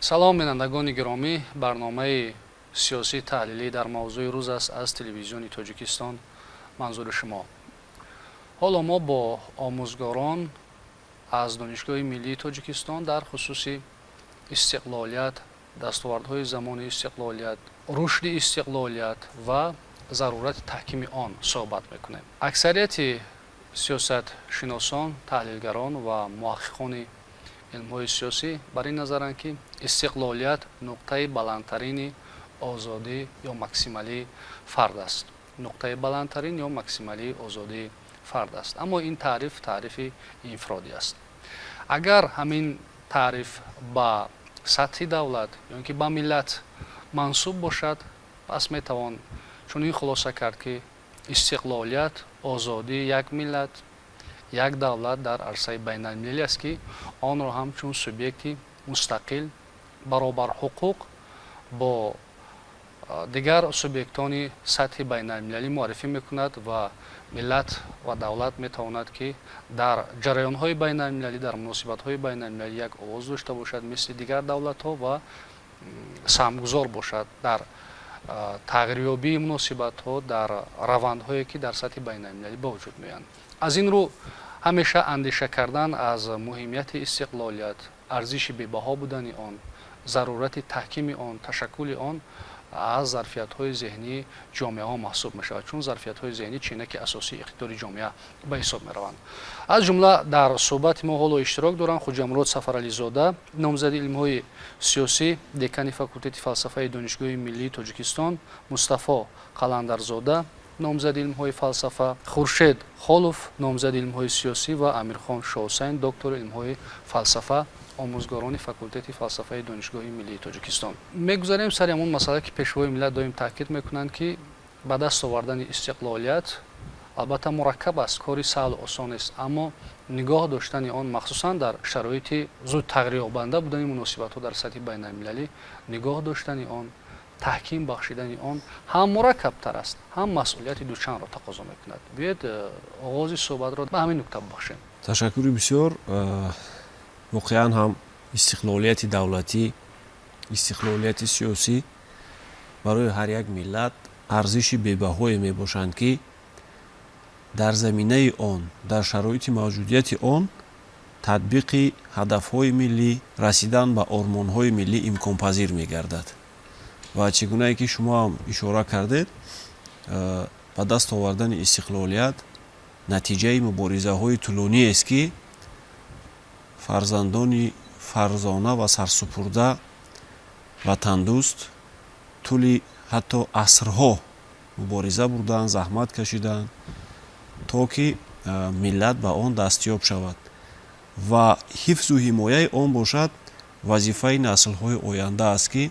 салом бинандагони гиромӣ, барномаи сиёсӣ таҳлилӣ дар мавзӯи рӯз аст аз телевизиони Тоҷикистон манзури шумо. ҳоло мо бо омӯзгорон аз Донишгоҳи Миллии Тоҷикистон дар хусуси истиқлолият, дастовардҳои замони истиқлолият, рушди истиқлолият ва зарурати таҳкими он суҳбат мекунем. Аксарияти сиёсатшиносон, таҳлилгарон ва муҳаққиқони илмҳои сиёсӣ бар ин назаранд, ки истиқлолият нуқтаи баландтарини озодӣ ё максималии фард аст. Нуқтаи баландтарин ё максималии озодии фард аст. Аммо ин таъриф таърифи инфиродӣ аст. Агар ҳамин таъриф ба сатҳи давлат ё ки ба миллат мансуб бошад, пас метавон чунин хулоса кард, ки истиқлолият, озодии як миллат, як давлат дар арсаи байналмилалӣ аст, ки онро ҳамчун субъекти мустақил баробар ҳуқуқ бо дигар субъектони сатҳи байналмилалӣ муаррифӣ мекунад ва миллат ва давлат метавонад, ки дар ҷараёнҳои байналмилалӣ, дар муносибатҳои байналмилалӣ як овоз дошта бошад мисли дигар давлатҳо ва саҳмгузор бошад дар тағйирёбии муносибатҳо, дар равандҳое, ки дар сатҳи байналмилалӣ ба вуҷуд меоянд. Аз ин рӯ ҳамеша андеша кардан аз муҳимияти истиқлолият, арзиши бебаҳо будани он, зарурати таҳкими он, ташаккули он аз зарфиятҳои зеҳнии ҷомеаҳо маҳсуб мешавад, чун зарфиятҳои зеҳнӣ ченаки асосии иқтидори ҷомеа ба ҳисоб мераванд. Аз ҷумла дар суҳбати мо ҳоло иштирок доранд Хоҷамурод Сафарализода, номзади илмҳои сиёсӣ, декани факултети фалсафаи Донишгоҳи Миллии Тоҷикистон, Мустафо Қаландарзода, номзади илмҳои фалсафа, Хуршед Холов, номзади илмҳои сиёсӣ ва Амирхон Шоҳусайн, доктори илмҳои фалсафа, омӯзгорони факултети фалсафаи Донишгоҳи Миллии Тоҷикистон. Мегузарем сари ҳамон масъалае, ки пешвои миллат доим таъкид мекунанд, ки ба даст овардани истиқлолият албатта мураккаб аст, кори саҳлу осон нест, аммо нигоҳ доштани он махсусан дар шароити зуд тағйирёбанда будани муносибатҳо дар сатҳи байналмилалӣ, нигоҳ доштани он, таҳким бахшидани он ҳам мураккабтар аст, ҳам масъулияти дучандро тақозо мекунад. Биёед оғози суҳбатро ба ҳамин нукта бахшем. Ташаккури бисёр. воқеан ҳам истиқлолияти давлатӣ, истиқлолияти сиёсӣ барои ҳар як миллат арзиши бебаҳое мебошанд, ки дар заминаи он, дар шароити мавҷудияти он татбиқи ҳадафҳои миллӣ, расидан ба ормонҳои миллӣ имконпазир мегардад. ва чӣ гунае ки шумо ҳам ишора кардед, ба даст овардани истиқлолият натиҷаи муборизаҳои тӯлониест, ки фарзандони фарзона ва сарсупурда ватандӯст тӯли ҳатто асрҳо мубориза бурданд, заҳмат кашиданд, то ки миллат ба он дастёб шавад ва ҳифзу ҳимояи он бошад вазифаи наслҳои оянда аст, ки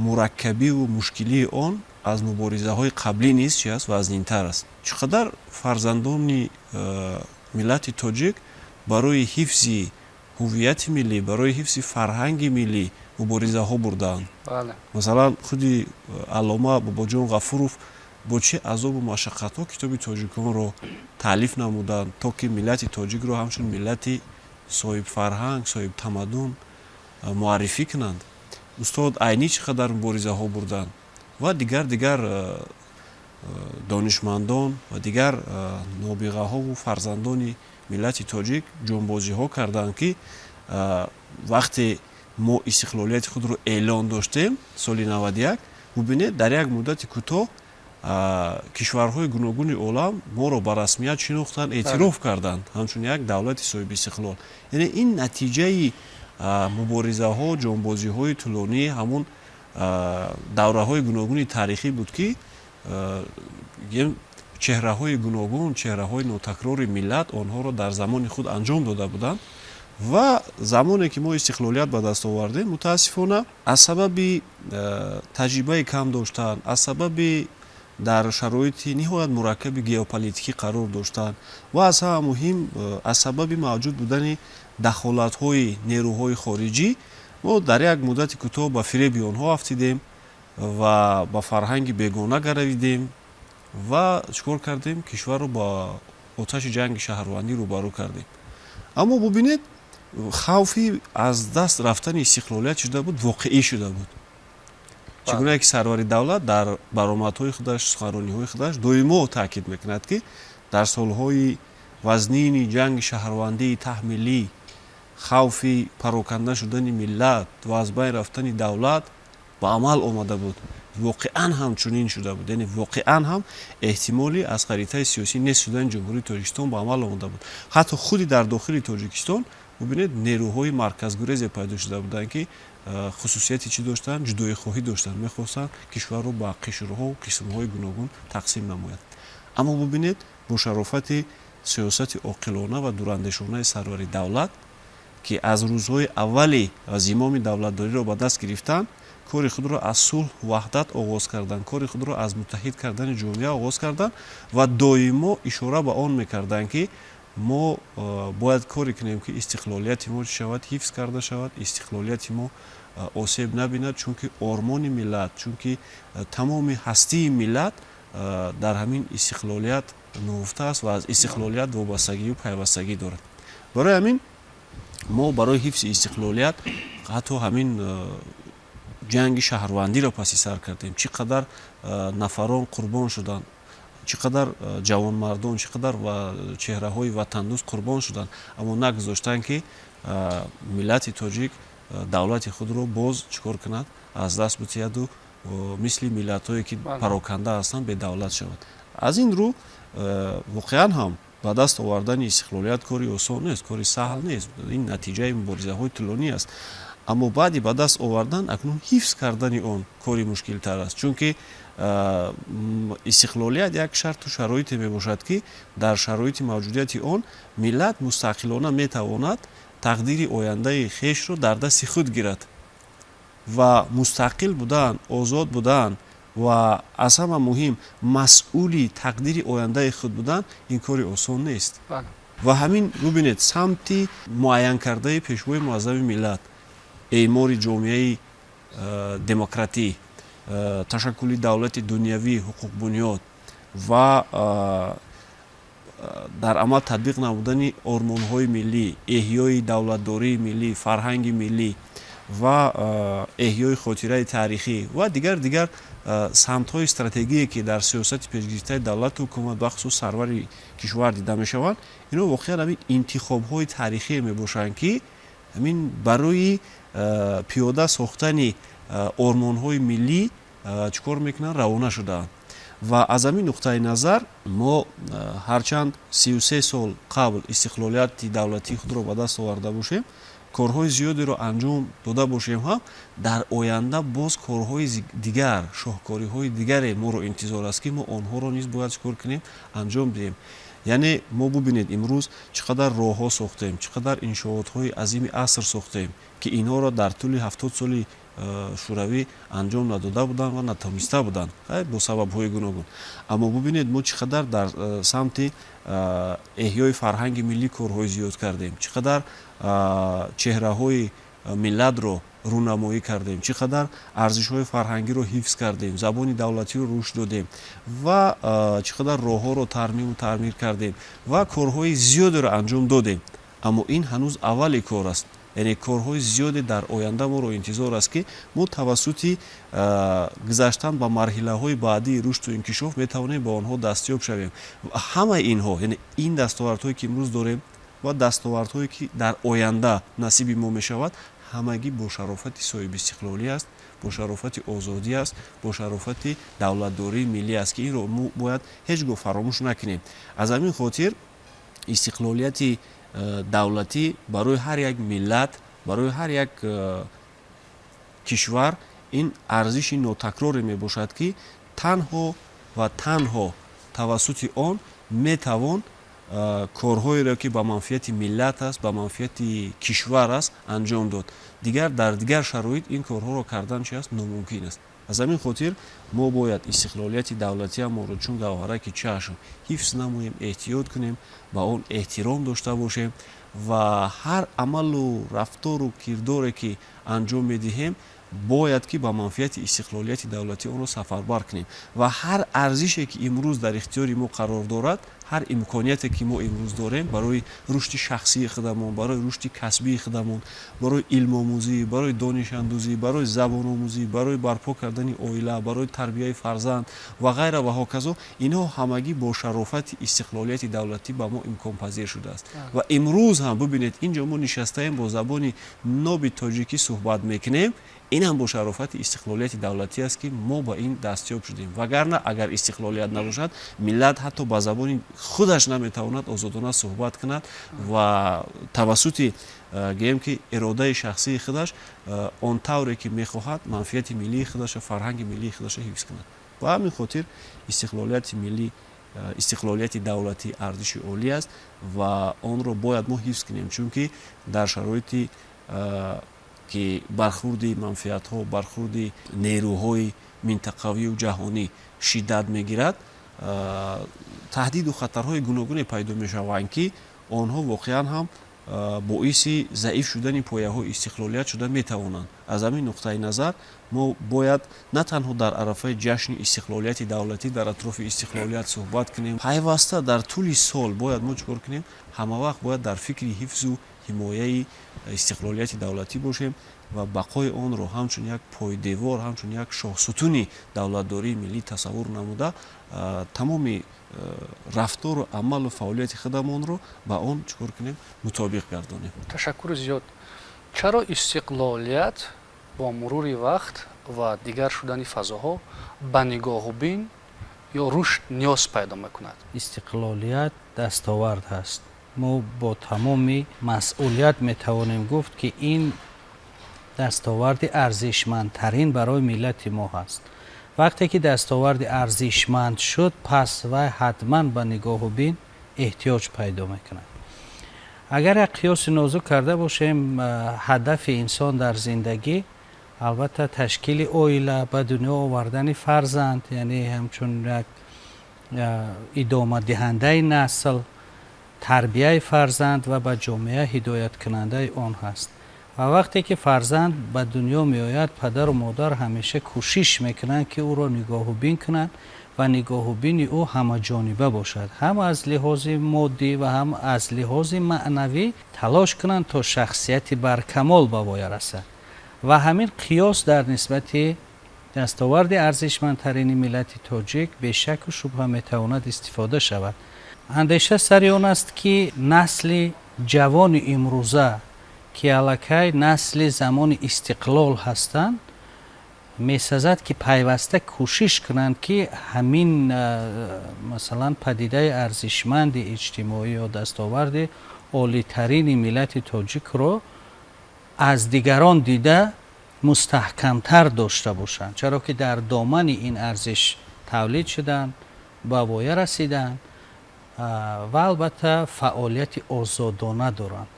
мураккабиву мушкилии он аз муборизаҳои қаблӣ низ чи аст вазнинтар аст. Чӣ қадар фарзандони миллати тоҷик барои ҳифзи ҳуввияти миллӣ, барои ҳифзи фарҳанги миллӣ муборизаҳо бурдаанд. Масалан, худи аллома Бобоҷон Ғафуров бо чӣ азобу машаққатҳо китоби тоҷиконро таълиф намуданд, то ки миллати тоҷикро ҳамчун миллати соҳибфарҳанг, соҳибтамаддун муаррифӣ кунанд. устод Айнӣ чӣ қадар муборизаҳо бурданд ва дигар донишмандон ва дигар нобиғаҳову фарзандони миллати тоҷик ҷонбозиҳо карданд, ки вақте мо истиқлолияти худро эълон доштем соли 91, бубинед дар як муддати кӯтоҳ кишварҳои гуногуни олам моро ба расмият шинохтанд, эътироф карданд ҳамчун як давлати соҳиби истиқлол. Яъне ин натиҷаи муборизаҳо, ҷонбозиҳои тӯлонии ҳамун давраҳои гуногуни тарихӣ буд, ки чеҳраҳои гуногун, чеҳраҳои нотакрори миллат онҳоро дар замони худ анҷом дода буданд ва замоне ки мо истиқлолият ба даст овардем, мутаассифона аз сабаби таҷрибаи кам доштан, аз сабаби дар шароити ниҳоят мураккаби геополитикӣ қарор доштан ва аз ҳама муҳим аз сабаби мавҷуд будани дахолатҳои нерӯҳои хориҷӣ, мо дар як муддати кӯтоҳ ба фиреби онҳо афтидем ва ба фарҳанги бегона гаравидем ва чикор кардем? Кишварро ба оташи ҷанги шаҳрвандӣ рӯбарӯ кардем. Аммо бубинед, хавфи аз даст рафтани истиқлолият шуда буд, воқеӣ шуда буд. чугуне ки сарвари давлат дар баромадҳои худаш, суханрониҳои худаш доимо таъкид мекунад ки дар солҳои вазнини ҷанги шаҳрвандии таҳмилӣ, хавфи пароканда шудани миллат ва аз байн рафтани давлат ба амал омада буд. воқеан ҳам чунин шуда буд, яъне воқеан ҳам эҳтимоли аз харитаи сиёсӣ нест шудани ҷумҳурии Тоҷикистон ба амал омада буд. ҳатто худи дар дохили Тоҷикистон бубинед нерӯҳои марказгурезе пайдо шуда буданд ки хусусияти чӣ доштанд, ҷудоихоҳӣ доштанд, мехостанд кишварро ба қишрҳо, қисмҳои гуногун тақсим намоянд. аммо бубинед бо шарофати сиёсати оқилона ва дурандешонаи сарвари давлат ки аз рӯзҳои аввали зимоми давлатдориро ба даст гирифтанд, кори худро аз сулҳ ваҳдат оғоз карданд, кори худро аз муттаҳид кардани ҷомеа оғоз карданд ва доимо ишора ба он мекарданд ки мо бояд коре кунем ки истиқлолияти мо шавад, ҳифз карда шавад, истиқлолияти мо осеб набинад, чунки ормони миллат, чунки тамоми ҳастии миллат дар ҳамин истиқлолият нуфта аст ва аз истиқлолият вобастагию пайвастагӣ дорад. барои ҳамин мо барои ҳифзи истиқлолият ҳатто ҳамин ҷанги шаҳрвандиро паси сар кардем. чӣ қадар нафарон қурбон шуданд, чӣ қадар ҷавонмардон, чӣ қадар чеҳраҳои ватандӯст қурбон шуданд, аммо нагузоштанд ки миллати тоҷик давлати худро боз чӣ кор кунад, аз даст бутияду мисли миллатҳое ки пароканда ҳастанд бедавлат шавад. аз ин рӯ воқеан ҳам ба даст овардани истиқлолият кори осон нест, кори саҳл нест. ин натиҷаи муборизаҳои тӯлонӣ аст. аммо баъди ба даст овардан акнун ҳифз кардани он кори мушкилтар аст, чунки истиқлолият як шарту шароите мебошад ки дар шароити мавҷудияти он миллат мустақилона метавонад тақдири ояндаи хешро дар дасти худ гирад ва мустақил будан, озод будан ва аз ҳама муҳим масъули тақдири ояндаи худ будан ин кори осон нест. ва ҳамин бубинед самти муайян кардаи пешвои муаззами миллат, эъмори ҷомеаи демократӣ, ташаккули давлати дунявӣ, ҳуқуқбунёд ва дар амал татбиқ намудани ормонҳои миллӣ, эҳёи давлатдории миллӣ, фарҳанги миллӣ ва эҳёи хотираи таърихӣ ва дигар самтҳои стратегие ки дар сиёсати пешгирифтаи давлату ҳукумат бахусус сарвари кишвар дида мешаванд, ино воқеан ҳамин интихобҳои таърихие мебошанд ки ҳамин барои пиёда сохтани ормонҳои миллӣ чӣ кор мекунанд, равона шудаанд. ва аз ҳамин нуқтаи назар мо ҳарчанд 33 сол қабл истиқлолияти давлатии худро ба даст оварда бошем, корҳои зиёдеро анҷом дода бошем ҳам, дар оянда боз корҳои дигар, шоҳкориҳои дигаре моро интизор аст ки мо онҳоро низ бояд чӣ кор кунем, анҷом диҳем. яъне мо бубинед имрӯз чӣ қадар роҳҳо сохтем, чӣ қадар иншоотҳои азими аср сохтем ки инҳоро дар тӯли 70 соли шӯравӣ анҷом надода буданд ва натавониста буданд бо сабабҳои гуногун. аммо бубинед мо чӣ қадар дар самти эҳёи фарҳанги миллӣ корҳои зиёд кардем, чӣ қадар чеҳраҳои миллатро рӯнамоӣ кардем, чӣ қадар арзишҳои фарҳангиро ҳифз кардем, забони давлатиро рушд додем ва чӣ қадар роҳҳоро тармиму таъмир кардем ва корҳои зиёдеро анҷом додем. аммо ин ҳанӯз аввали кор аст. яъне корҳои зиёде дар оянда моро интизор аст ки мо тавассути гузаштан ба марҳилаҳои баъдии рушду инкишоф метавонем ба онҳо дастёб шавем. ҳамаи инҳо, яъне ин дастовардҳое ки имрӯз дорем ва дастовардҳое ки дар оянда насиби мо мешавад, ҳамагӣ бо шарофати соҳиби истиқлолӣ аст, бо шарофати озодӣ аст, бо шарофати давлатдории миллӣ аст ки инро мо бояд ҳеҷ гоҳ фаромӯш накунем. аз ҳамин хотир истиқлолияти давлатӣ барои ҳар як миллат, барои ҳар як кишвар ин арзиши нотакроре мебошад ки танҳо ва танҳо тавассути он метавон корҳоеро ки ба манфиати миллат аст, ба манфиати кишвар аст анҷом дод. дигар дар дигар шароит ин корҳоро кардан чи аст номумкин аст. аз ҳамин хотир мо бояд истиқлолияти давлатиамонро чун гавҳараки чашм ҳифз намоем, эҳтиёт кунем, ба он эҳтиром дошта бошем ва ҳар амалу рафтору кирдоре ки анҷом медиҳем бояд ки ба манфиати истиқлолияти давлатӣ онро сафарбар кунем ва ҳар арзише ки имрӯз дар ихтиёри мо қарор дорад ҳар имконияте ки мо имрӯз дорем барои рушди шахсии худамон, барои рушди касбии худамон, барои илмомӯзӣ, барои донишандӯзӣ, барои забономӯзӣ, барои барпо кардани оила, барои тарбияи фарзанд ва ғайра ва ҳоказо, инҳо ҳамагӣ бо шарофати истиқлолияти давлатӣ ба мо имконпазир шудааст. ва имрӯз ҳам бубинед инҷо мо нишастаем бо забони ноби тоҷикӣ суҳбат мекунем. ин ҳам бо шарофати истиқлолияти давлатӣ аст ки мо ба ин дастёб шудем. Вагарна агар истиқлолият набошад, миллат ҳатто ба забони худаш наметавонад озодона суҳбат кунад ва тавассути гӯем ки иродаи шахсии худаш он тавре ки мехоҳад манфиати миллии худаша, фарҳанги миллии худаша ҳифз кунад. ба ҳамин хотир истиқлолияти миллӣ, истиқлолияти давлатӣ арзиши олӣ аст ва онро бояд мо ҳифз кунем, чунки дар шароити ки бархурди манфиатҳо, бархурди нерӯҳои минтақавию ҷаҳонӣ шиддат мегирад, таҳдиду хатарҳои гуногуне пайдо мешаванд ки онҳо воқеан ҳам боиси заиф шудани пояҳои истиқлолият шуда метавонанд. аз ҳамин нуқтаи назар мо бояд на танҳо дар арафаи ҷашни истиқлолияти давлатӣ дар атрофи истиқлолият суҳбат кунем, пайваста дар тӯли сол бояд мо чӣ кор кунем, ҳамавақт бояд дар фикри ҳифзу ҳимояи истиқлолияти давлатӣ бошем ва бақои онро ҳамчун як пойдевор, ҳамчун як шоҳсутуни давлатдории миллӣ тасаввур намуда, тамоми рафтору амалу фаъолияти худамонро ба он чӣ кор кунем, мутобиқ гардонем. Ташаккури зиёд. Чаро истиқлолият бо мурури вақт ва дигар шудани фазоҳо ба нигоҳубин ё рушд ниёз пайдо мекунад? Истиқлолият дастовард ҳаст. мо бо тамоми масъулият метавонем гуфт ки ин дастоварди арзишмандтарин барои миллати мо ҳаст. вақте ки дастоварди арзишманд шуд, пас вай ҳатман ба нигоҳубин эҳтиёҷ пайдо мекунад. агар як қиёси нозук карда бошем, ҳадафи инсон дар зиндагӣ албатта ташкили оила, ба дунё овардани фарзанд, яъне ҳамчун як идомадиҳандаи насл, тарбияи фарзанд ва ба ҷомеа ҳидояткунандаи он ҳаст. ва вақте ки фарзанд ба дунё меояд, падару модар ҳамеша кӯшиш мекунанд ки ӯро нигоҳубин кунанд ва нигоҳубини ӯ ҳамаҷониба бошад, ҳам аз лиҳози моддӣ ва ҳам аз лиҳози маънавӣ талош кунанд то шахсияти баркамол ба воя расад. ва ҳамин қиёс дар нисбати дастоварди арзишмандтарини миллати тоҷик бешаку шубҳа метавонад истифода шавад. андеша сари он аст ки насли ҷавони имрӯза ки аллакай насли замони истиқлол ҳастанд, месазад ки пайваста кӯшиш кунанд ки ҳамин масалан падидаи арзишманди иҷтимоӣ ё дастоварди олитарини миллати тоҷикро аз дигарон дида мустаҳкамтар дошта бошанд, чаро ки дар домани ин арзиш тавлид шуданд, ба воя расиданд ва албатта фаъолияти озодона доранд.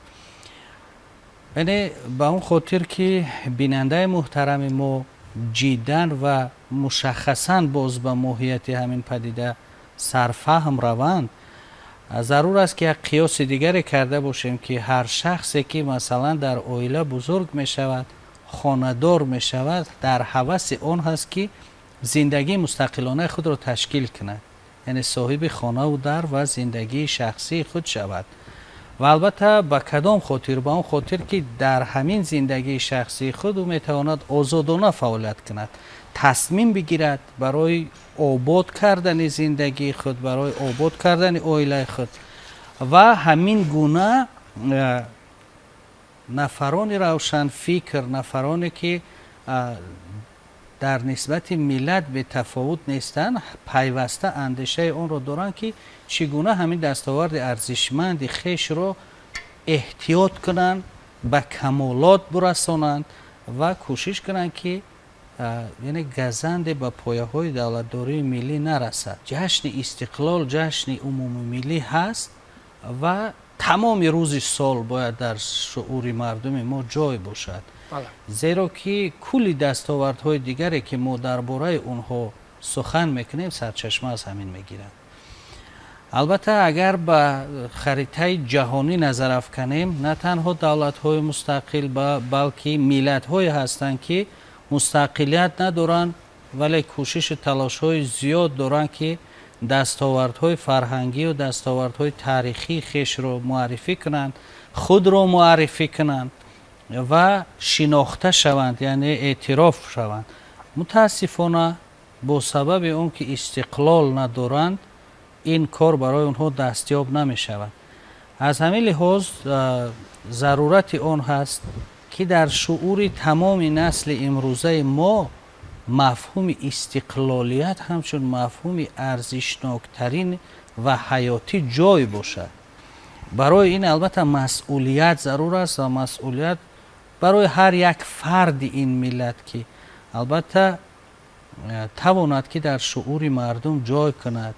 яъне ба он хотир ки бинандаи муҳтарами мо ҷиддан ва мушаххасан боз ба моҳияти ҳамин падида сарфаҳм раванд, зарур аст ки як қиёси дигаре карда бошем ки ҳар шахсе ки масалан дар оила бузург мешавад, хонадор мешавад, дар ҳаваси он ҳаст ки зиндагии мустақилонаи худро ташкил кунад, яъне соҳиби хонаву дар ва зиндагии шахсии худ шавад. ва албатта ба кадом хотир? ба он хотир ки дар ҳамин зиндагии шахсии худ ӯ метавонад озодона фаъолият кунад, тасмим бигирад барои обод кардани зиндагии худ, барои обод кардани оилаи худ. ва ҳамин гуна нафарони равшанфикр, нафароне ки дар нисбати миллат бетафовут нестанд, пайваста андешаи онро доранд ки чӣ гуна ҳамин дастоварди арзишманди хешро эҳтиёт кунанд, ба камолот бурасонанд ва кӯшиш кунанд ки яъне газанде ба пояҳои давлатдории миллӣ нарасад. ҷашни истиқлол ҷашни умумимиллӣ ҳаст ва тамоми рӯзи сол бояд дар шуъури мардуми мо ҷой бошад. зеро ки кулли дастовардҳои дигаре ки мо дар бораи онҳо сухан мекунем, сарчашма аз ҳамин мегирад. албатта агар ба харитаи ҷаҳонӣ назар афканем, на танҳо давлатҳои мустақил, балки миллатҳое ҳастанд ки мустақилият надоранд, вале кӯшиши талошҳои зиёд доранд ки دستاوردهای فرهنگی و دستاوردهای تاریخی خیش رو معرفی کنند، خود رو معرفی کنند و شناخته شوند، یعنی اعتراف شوند. متاسفانه با سبب اون که استقلال ندارند این کار برای اونها دستیاب نمی شود. از همین لحاظ ضرورت آن هست که در شعور تمام نسل امروزه ما مفهوم استقلالیت همچون مفهوم ارزشناکترین و حیاتی جای باشد. برای این البته مسئولیت ضرور است و مسئولیت برای هر یک فرد این ملت که البته تواند که در شعور مردم جای کند.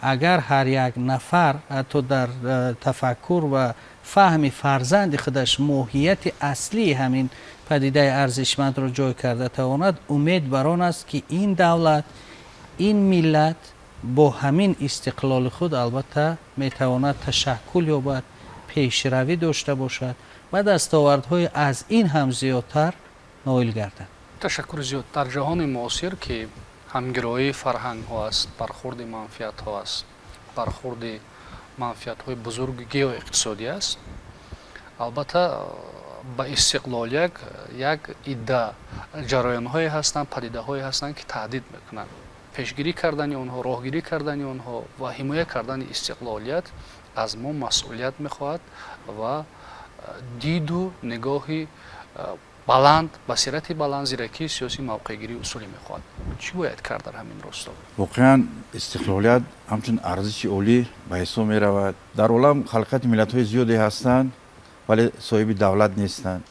اگر هر یک نفر حتی در تفکر و فهم فرزند خودش ماهیت اصلی همین پدیده ارزشمند را جای کرده تواند، امید بر آن است که این دولت، این ملت با همین استقلال خود البته میتواند تشکل یابد، پیشروی داشته باشد و دستاوردهای از این هم زیادتر نایل گردد. تشکر زیاد. در جهان معاصر که همگرایی فرهنگ ها است، برخورد منفعت ها است، برخورد منفعت های بزرگ گیو اقتصادی است، البته با استقلال یک ایده جریان های هستند، پدیده های هستند که تهدید میکنند. پیشگیری کردن اونها، راهگیری کردن اونها و حمایت کردن استقلالیت از ما مسئولیت میخواهد و دید و نگاهی بلند، بصیرت بلند، زیرکی سیاسی، موقعگیری اصولی میخواد. چی باید کرد در همین راستا؟ واقعا استقلالیت همچون ارزش اولی به حساب می رود. در عالم خلقت ملت های زیادی هستند ولی صاحب دولت نیستند.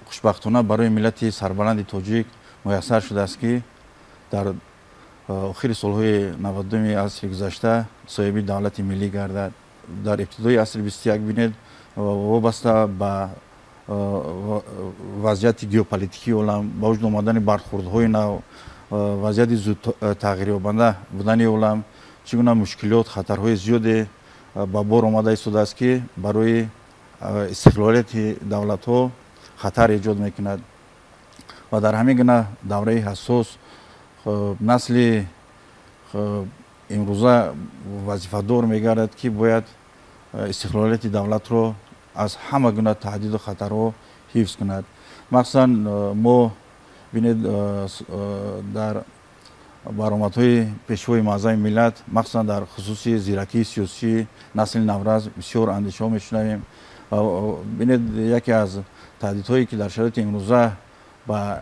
خوشبختانه برای ملت سربلند تاجیک میسر شده است که در آخر سالهای 92 عصر گذشته صاحب دولت ملی گردد. در ابتدای عصر 21 بینید وابسته به وضعیت گیوپولیتیکی عالم، با وجود آمدن برخوردهای نو، وضعیت زود تغییر یابنده بودن عالم، چگونه مشکلات، خطرهای زیادی با بار آمده ایستاده است که برای استقلالیت دولت ها خطر ایجاد میکند و در همین گونه دوره حساس نسل امروزه وظیفه دار میگردد که باید استقلالیت دولت رو از همه گونه تهدید و خطرها حفظ کند. مخصوصا ما بینید در برآمدهای پیشوای معظم ملت، مخصوصا در خصوص زیرکی سیاسی نسل نورز بسیار اندیشه ها میشنویم. بینید یکی از تهدیدهایی که در شرایط امروزه به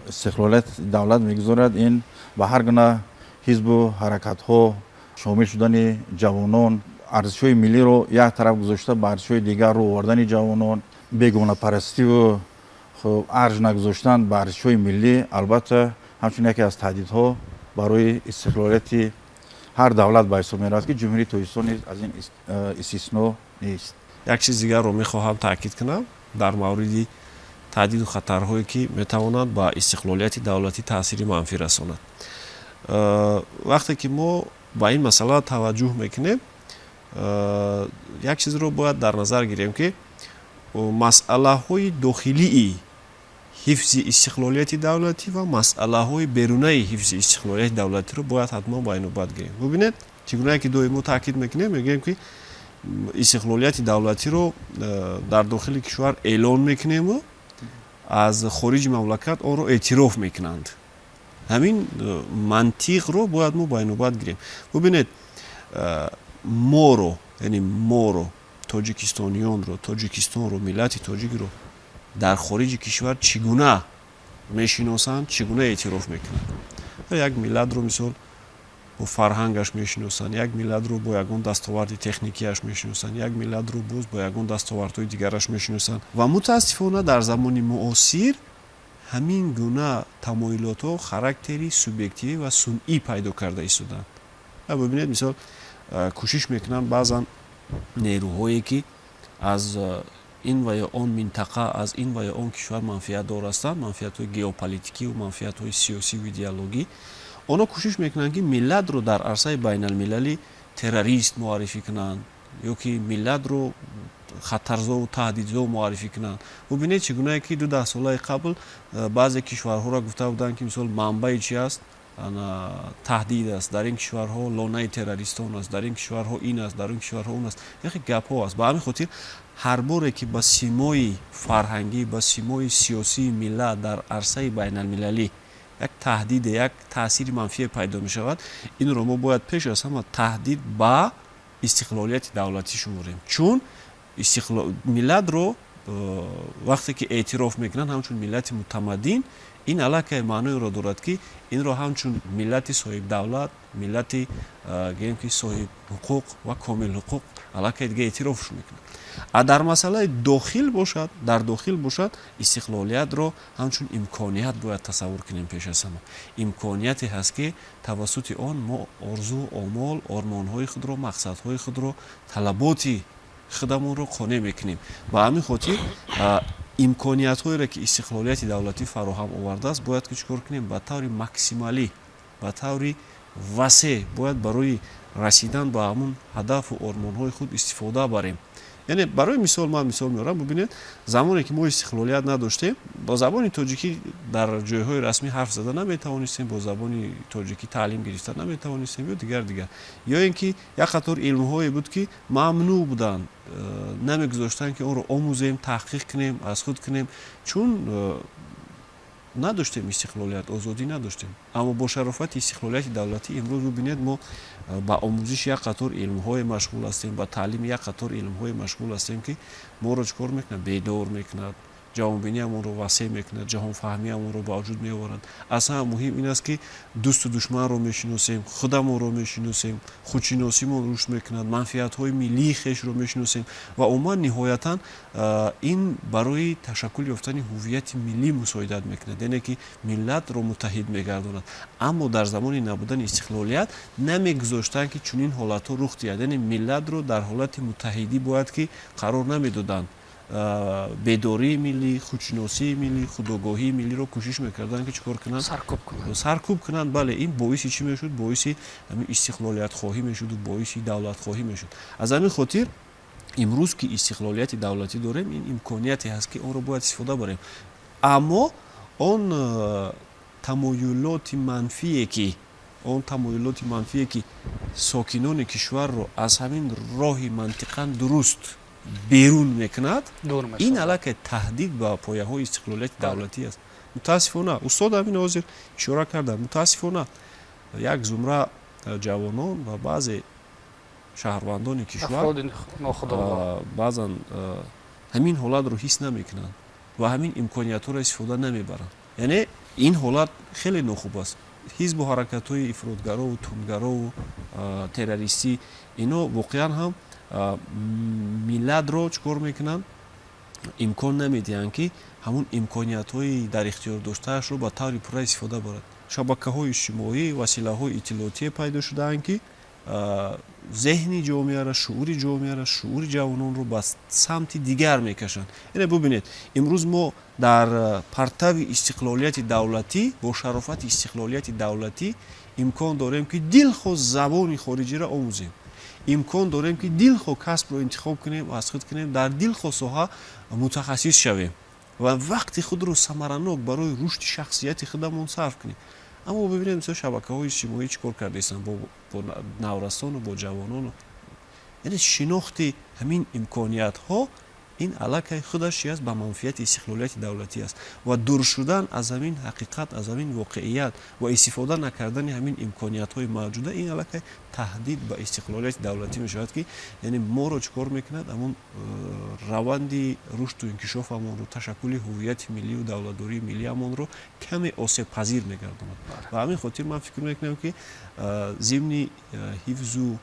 استقلالیت دولت میگذارد این به هر گونه حزب و حرکت ها شامل شدن جوانان، ارزش‌های ملی رو یک طرف گذاشته به ارزش‌های دیگر رو آوردن جوانان، بیگانه پرستی و ارج نگذاشتن به ارزش‌های ملی، البته همچنین یکی از تهدیدها برای استقلالیت هر دولت به حساب می‌رسد که جمهوری تاجیکستان از این استثنا نیست. یک چیز دیگر رو می‌خواهم تاکید کنم در مورد تهدید و خطرهایی که می‌توانند با استقلالیت دولتی تأثیر منفی رسانند. وقتی که ما با این مسئله توجه می‌کنیم، یک چیز رو باید در نظر گیریم که مسئله های داخلی حفظ استقلالیت دولتی و مسئله های بیرونی حفظ استقلالیت دولتی رو باید حتما با این نوبت گیریم. ببینید چگونه که دویمو تاکید میکنیم، میگیم که استقلالیت دولتی رو در داخل کشور اعلان میکنیم و از خارج مملکت آن رو اعتراف میکنند. همین منطق رو باید ما با این نوبت گیریم. ببینید ما رو، یعنی ما رو، تاجیکستانیان رو، تاجیکستان رو، ملت تاجیک رو در خارج کشور چگونه میشناسند، چگونه اعتراف میکنند. یک ملت رو مثال با فرهنگش میشناسند، یک ملت رو با یگان دستاورد تکنیکیش میشناسند، یک ملت رو باز با یگان دستاوردهای دیگرش میشناسند و متاسفانه در زمان معاصر همین گونه تمایلات ها خاراکتری سوبیکتیوی و صنعی پیدا کرده ایستادند. ببینید مثال کوشش میکنن بعضا نیروهایی که از این و یا آن منطقه، از این و یا آن کشور منفعت دار هستند، منفعت های گیوپولیتیکی و منفعت های سیاسی و ایدئولوژی، آنها کوشش میکنن که ملت رو در عرصه بین المللی تروریست معرفی کنند یا که ملت رو خطرزا و تهدیدزا معرفی کنند. ببینید چگونه که 2 سال قبل بعضی کشورها را گفته بودند که مثلا منبع چی است، таҳдид аст, дар ин кишварҳо лонаи террористон аст, дар ин кишварҳо ин аст, дар ин кишварҳо он аст. яхе гапҳо аст. ба ҳамин хотир ҳар боре ки ба симои фарҳангӣ, ба симои сиёсии миллат дар арсаи байналмилалӣ як таҳдиде, як таъсири манфие пайдо мешавад, инро мо бояд пеш аз ҳама таҳдид ба истиқлолияти давлатӣ шуморем. чун миллатро вақте ки эътироф мекунанд ҳамчун миллати мутамаддин, ин аллакай маъноеро дорад ки инро ҳамчун миллати соҳибдавлат, миллати гӯем ки соҳибҳуқуқ ва комилҳуқуқ аллакай дига эътирофш мекунад. дар масъалаи дохил бошад, дар дохил бошад, истиқлолиятро ҳамчун имконият бояд тасаввур кунем. пеш аз ҳама имконияте ҳаст ки тавассути он мо орзу, омол, ормонҳои худро, мақсадҳои худро, талаботи худамонро қонеъ мекунем. ба ҳамин хотир имкониятҳоеро ки истиқлолияти давлатӣ фароҳам овардааст бояд ки чӣ кор кунем? Ба таври максималӣ, ба таври васеъ бояд барои расидан ба ҳамун ҳадафу ормонҳои худ истифода барем. яъне барои мисол ман мисол меорам. бубинед, замоне ки мо истиқлолият надоштем, бо забони тоҷикӣ дар ҷойҳои расмӣ ҳарф зада наметавонистем, бо забони тоҷикӣ таълим гирифта наметавонистем ё дигар ё ин ки як қатор илмҳое буд ки мамнӯъ буданд, намегузоштанд ки онро омӯзем, таҳқиқ кунем, аз худ кунем, чун надоштем истиқлолият, озодӣ надоштем. аммо бо шарофати истиқлолияти давлатӣ имрӯз бубинед мо ба омӯзиши як қатор илмҳое машғул ҳастем, ба таълими як қатор илмҳое машғул ҳастем ки моро чӣ кор мекунад? Бедор мекунад, ҷавонбиниамонро васеъ мекунад, ҷаҳонфаҳмиамонро ба вуҷуд меоварад. аз ҳама муҳим ин аст ки дӯсту душманро мешиносем, худамонро мешиносем, худшиносимон рушд мекунад, манфиатҳои миллии хешро мешиносем ва умуман ниҳоятан ин барои ташаккул ёфтани ҳуввияти миллӣ мусоидат мекунад, яъне ки миллатро муттаҳид мегардонад. аммо дар замони набудани истиқлолият намегузоштанд ки чунин ҳолатҳо рух диҳад, яъне миллатро дар ҳолати муттаҳидӣ бояд ки қарор намедоданд. бедории миллӣ, худшиносии миллӣ, худогоҳии миллиро кӯшиш мекарданд ки чӣ кор кунанд? Саркӯб кунанд. бале ин боиси чӣ мешуд? боиси истиқлолиятхоҳӣ мешуду, боиси давлатхоҳӣ мешуд. аз ҳамин хотир имрӯз ки истиқлолияти давлатӣ дорем, ин имконияте ҳаст ки онро бояд истифода барем. аммо он тамоюлоти манфие ки сокинони кишварро аз ҳамин роҳи мантиқан дуруст берун мекунад, ин аллакай таҳдид ба пояҳои истиқлолияти давлатӣ аст. мутаассифона устод ҳамин ҳозир ишора карданд, мутаассифона як зумра ҷавонон ва баъзе шаҳрвандони кишвар баъзан ҳамин ҳолатро ҳис намекунанд ва ҳамин имкониятҳоро истифода намебаранд. яъне ин ҳолат хеле нохуб аст. ҳизбу ҳаракатҳои ифротгарову тунгарову террористӣ ино воқеан ҳам миллатро чӣ кор мекунанд? имкон намедиҳанд ки ҳамун имкониятҳои дар ихтиёр доштаашро ба таври пурра истифода барад. шабакаҳои иҷтимоӣ, василаҳои иттилоотие пайдо шудаанд ки зеҳни ҷомеара, шуъури ҷомеара, шуъури ҷавононро ба самти дигар мекашанд. яъне бубинед, имрӯз мо дар партави истиқлолияти давлатӣ, бо шарофати истиқлолияти давлатӣ имкон дорем ки дилхоҳ забони хориҷиро омӯзем. имкон дорем ки дилхоҳ касбро интихоб кунем, аз худ кунем, дар дилхоҳ соҳа мутахассис шавем ва вақти худро самаранок барои рушди шахсияти худамон сарф кунем. аммо бибинед мисол шабакаҳои иҷтимоӣ чӣ кор кардаистанд бо наврасону бо ҷавонону, яъне шинохти ҳамин имкониятҳо ин аллакай худаш чӣ аст? ба манфиати истиқлолияти давлатӣ аст ва дур шудан аз ҳамин ҳақиқат, аз ҳамин воқеият ва истифода накардани ҳамин имкониятҳои мавҷуда ин аллакай таҳдид ба истиқлолияти давлатӣ мешавад ки яъне моро чӣ кор мекунад? ҳамун раванди рушду инкишофамонро, ташаккули ҳуввияти миллию давлатдории миллиамонро каме осебпазир мегардонад. ба ҳамин хотир ман фикр мекунам ки зимни ҳифзу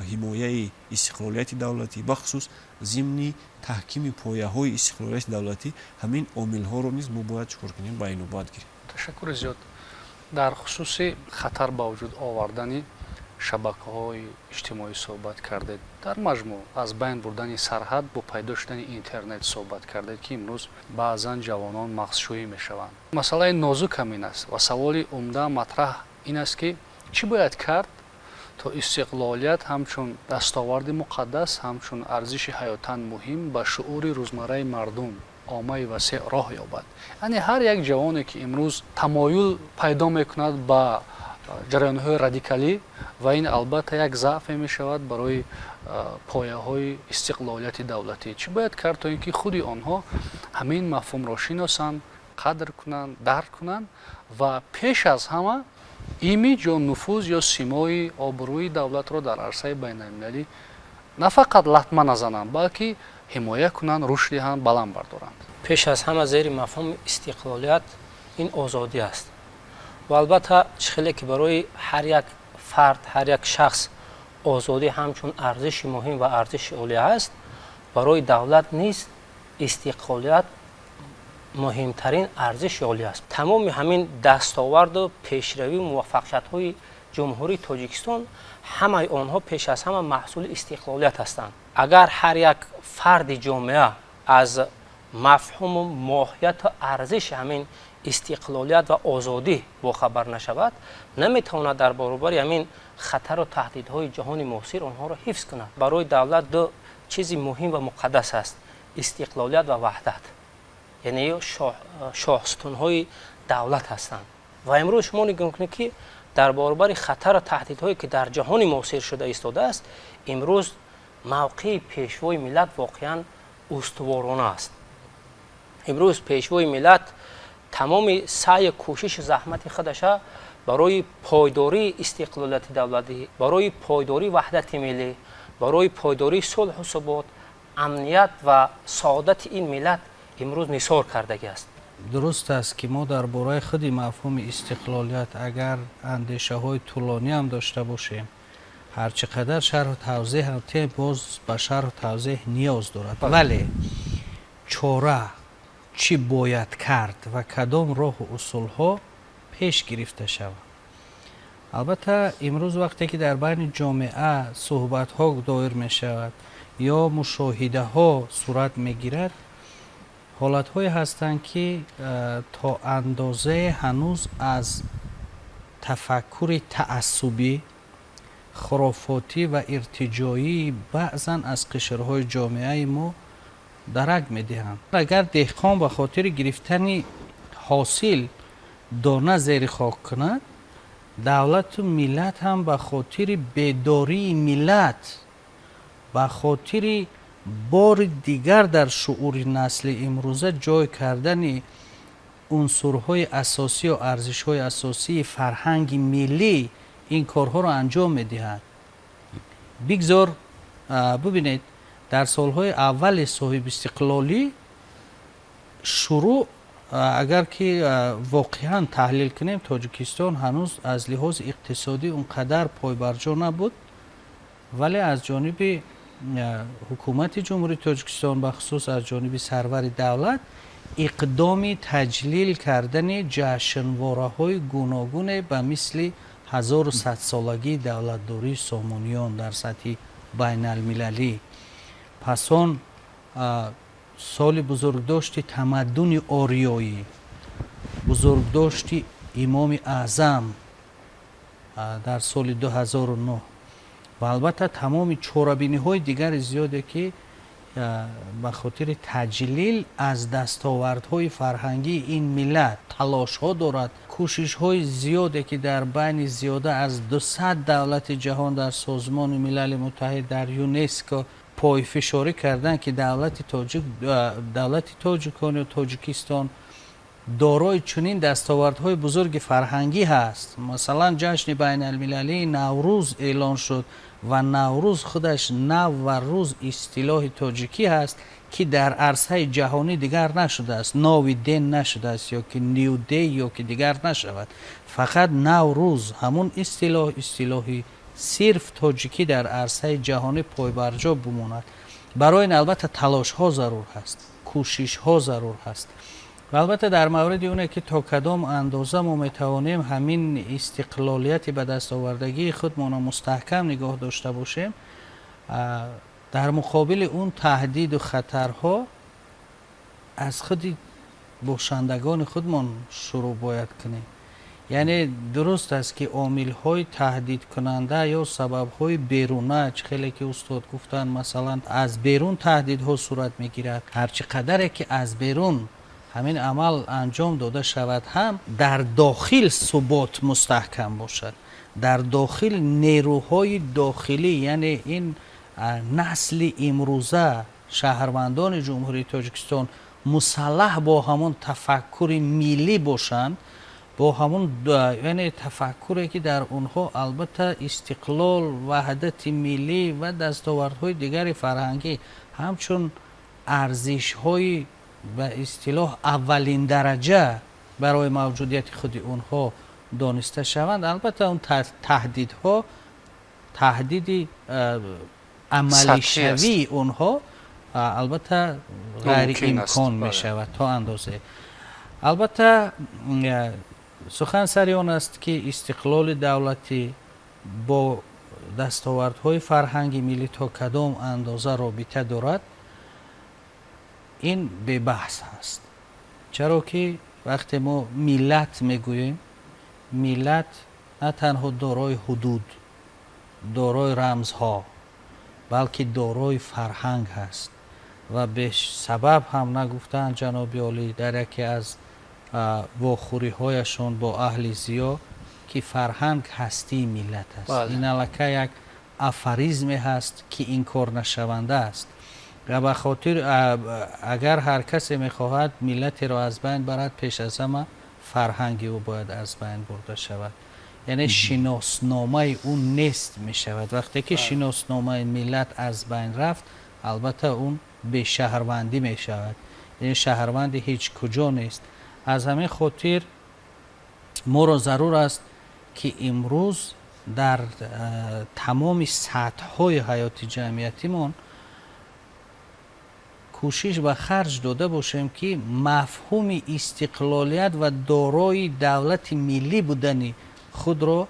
ҳимояи истиқлолияти давлатӣ, бахусус зимни таҳкими пояҳои истиқлолияти давлатӣ, ҳамин омилҳоро низ мо бояд чӣ кор кунем? ба инобат гирем. ташаккури зиёд. дар хусуси хатар ба вуҷуд овардани шабакаҳои иҷтимоӣ суҳбат кардед. дар маҷмӯъ аз байн бурдани сарҳад бо пайдо шудани интернет суҳбат кардед ки имрӯз баъзан ҷавонон мағзшӯӣ мешаванд. масъалаи нозук ҳамин аст ва саволи умда матраҳ ин аст ки чӣ бояд кард то истиқлолият ҳамчун дастоварди муқаддас, ҳамчун арзиши ҳаётан муҳим ба шуъури рӯзмарраи мардум عامه وسیع راه یابد. یعنی هر یک جوانی که امروز تمایل پیدا میکند با جریان‌های رادیکالی و این البته یک ضعف میشود برای پایه‌های استقلالیت دولتی. چی باید کرد تا اینکه خودی آنها همین مفهوم را شناسند، قدر کنند، درک کنند و پیش از همه ایمیج و نفوذ یا سیمای آبروی دولت را در عرصه بین‌المللی نه فقط لطمه نزنند بلکه حمایت کنند، رشدی هم بلند بردارند. پیش از همه زیر مفهوم استقلالیت این آزادی است و البته خیلی که برای هر یک فرد، هر یک شخص آزادی همچون ارزش مهم و ارزش عالی است، برای دولت نیز استقلالیت مهمترین ارزش عالی است. تمام همین دستاورد و پیشروی و موفقیت‌های جمهوری تاجیکستان همه آنها پیش از همه محصول استقلالیت هستند. اگر هر یک فرد جامعه از مفهوم و ماهیت و ارزش همین استقلالیت و آزادی باخبر نشود، نمیتواند در برابر همین خطر و تهدیدهای جهان معاصر آنها را حفظ کند. برای دولت دو چیزی مهم و مقدس است: استقلالیت و وحدت. یعنی شاهستان‌های دولت هستند. و امروز شما نگاه کنید که در برابر خطر و تهدیدهایی که در جهان معاصر شده ایستاده است، امروز موقع پیشوای ملت واقعا استوارانه است. امروز پیشوای ملت تمام سعی کوشش زحمت خودش برای پایداری استقلالیت دولتی، برای پایداری وحدت ملی، برای پایداری صلح و ثبات، امنیت و سعادت این ملت امروز نثار کردگی است. درست است که ما در برای خود مفهوم استقلالیت اگر اندیشه های طولانی هم داشته باشیم، هر چقدر شرح و توضیح هم باز به شرح و توضیح نیاز دارد. ولی چاره چی باید کرد و کدام راه و اصول ها پیش گرفته شود. البته امروز وقتی که در بین جامعه صحبت ها دایر می شود یا مشاهده ها صورت می گیرد، حالت های هستند که تا اندازه هنوز از تفکر تعصبی، خرافاتی و ارتجاعی بعضا از قشرهای جامعه ما درک می دهند. اگر دهقان به خاطر گرفتن حاصل دانه زیر خاک کند، دولت و ملت هم به خاطر بیداری ملت، به خاطر بار دیگر در شعور نسل امروزه جای کردن عنصرهای اساسی و ارزش‌های اساسی فرهنگ ملی این کارها را انجام می‌دهند. بگذار ببینید در سالهای اول صاحب استقلالی شروع اگر که واقعا تحلیل کنیم، تاجیکستان هنوز از لحاظ اقتصادی اونقدر پایبرجا نبود، ولی از جانب حکومت جمهوری تاجیکستان بخصوص از جانب سرور دولت اقدام تجلیل کردن جشنواره‌های گوناگون به مثل 1100 سالگی دولتداری سامانیان در سطح بین المللی، پس آن سال بزرگداشت تمدن آریایی، بزرگداشت امام اعظم در سال 2009 و البته تمام چاره‌بینی‌های دیگر زیاده که به خاطر تجلیل از دستاوردهای فرهنگی این ملت تلاش‌ها دارد، کوشش‌های زیاده که در بین زیاده از 200 دولت جهان در سازمان ملل متحد، در یونسکو پای فشاری کردن که دولت تاجیکان و تاجیکستان دارای چنین دستاوردهای بزرگ فرهنگی هست. مثلا جشن بین المللی نوروز اعلان شد و نوروز خودش نو و روز اصطلاح تاجیکی هست که در عرصه جهانی دیگر نشده است، ناوی دین نشده است یا که نیو دی یا که دیگر نشود، فقط نوروز همون اصطلاحی صرف تاجیکی در عرصه جهانی پایبرجا بماند. برای این البته تلاش ها ضرور هست، کوشش ها ضرور هست و البته در مورد اونه که تا کدام اندازه ما میتوانیم همین استقلالیت به دست آوردگی خودمان مستحکم نگاه داشته باشیم، در مقابل اون تهدید و خطرها از خود باشندگان خودمان شروع باید کنیم. یعنی درست است که عامل های تهدید کننده یا سبب های بیرونه، خیلی که استاد گفتن مثلا از بیرون تهدید ها صورت میگیرد، هرچی قدره که از بیرون همین عمل انجام داده شود هم در داخل ثبات مستحکم باشد، در داخل نیروهای داخلی، یعنی این نسل امروزه شهروندان جمهوری تاجیکستان مسلح با همون تفکر ملی باشند، با همون یعنی تفکری که در اونها البته استقلال، وحدت ملی و دستاوردهای دیگر فرهنگی همچون ارزش‌های به اصطلاح اولین درجه برای موجودیت خود اونها دانسته شوند. البته اون تهدیدها تهدیدی عملی شوی اونها البته غیر امکان می شود تا اندازه. البته سخن سر آن است که استقلال دولتی با دستاوردهای فرهنگی ملی تا کدام اندازه رابطه دارد این به بحث است، چرا که وقتی ما ملت میگوییم، ملت نه تنها دارای حدود، دارای رمزها، بلکه دارای فرهنگ هست و به سبب هم نگفتن جناب عالی در یکی از واخوری هایشون با اهل زیا که فرهنگ هستی ملت است. این الکه یک افریزم هست که این کار نشونده است و به خاطر اگر هر کسی میخواهد ملت را از بین برد، پیش از همه فرهنگی او باید از بین برده شود، یعنی شناسنامه اون نیست می شود. وقتی که شناسنامه ملت از بین رفت البته اون به شهروندی می شود، یعنی شهروندی هیچ کجا نیست. از همین خاطر ما را ضرور است که امروز در تمام سطح های حیات جمعیتیمون کوشش و خرج داده باشیم که مفهوم استقلالیت و دارای دولت ملی بودن خود را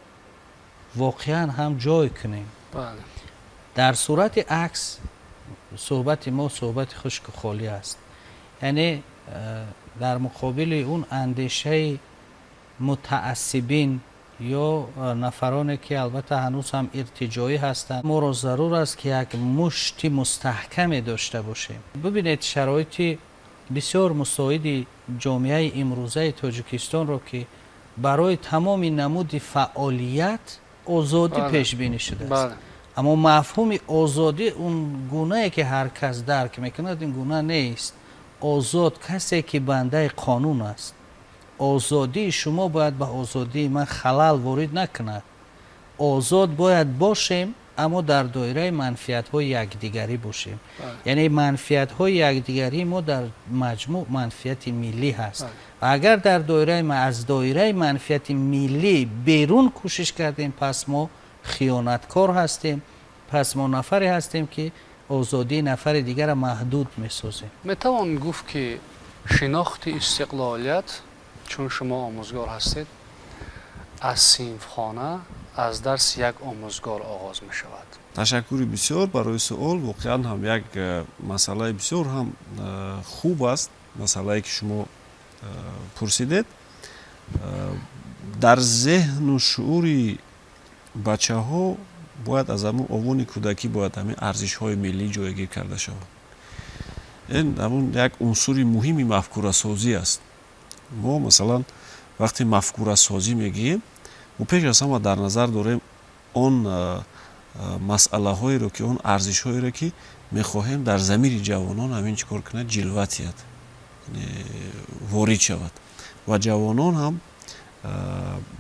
واقعا هم جای کنیم. در صورت عکس صحبت ما صحبت خشک و خالی است، یعنی در مقابل اون اندیشه متعصبین یا نفرانی که البته هنوز هم ارتجاعی هستند، ما را ضرور است که یک مشت مستحکم داشته باشیم. ببینید شرایط بسیار مساعد جامعه امروزه تاجیکستان را که برای تمام نمود فعالیت آزادی پیش بینی شده است، اما مفهوم آزادی اون گونه که هر کس درک میکند این گونه نیست. آزاد کسی که بنده قانون است. آزادی شما باید به آزادی من خلل وارد نکند. آزاد باید باشیم اما در دایره منفیت های یکدیگری باشیم. یعنی منفیت های یکدیگری ما در مجموع منفیت ملی هست و اگر در دایره از دایره منفیت ملی بیرون کوشش کردیم پس ما خیانتکار هستیم، پس ما نفری هستیم که آزادی نفر دیگر محدود می‌سازیم. میتوان گفت که شناخت استقلالیت، چون شما آموزگار هستید، از صنفخانه از درس یک آموزگار آغاز می شود. تشکر بسیار برای سوال. واقعا هم یک مسئله بسیار هم خوب است، مسئله که شما پرسیدید. در ذهن و شعور بچه ها باید از همون اوان کودکی باید همین ارزش های ملی جایگیر کرده شود. این همون یک عنصر مهمی مفکوره سازی است. ما مثلا وقتی مفکوره سازی میگیم و پیش از همه در نظر داریم اون مسئله هایی رو که اون ارزش هایی رو که میخواهیم در ضمیر جوانان همین چیکار کنه جلوتیت وارد شود و جوانان هم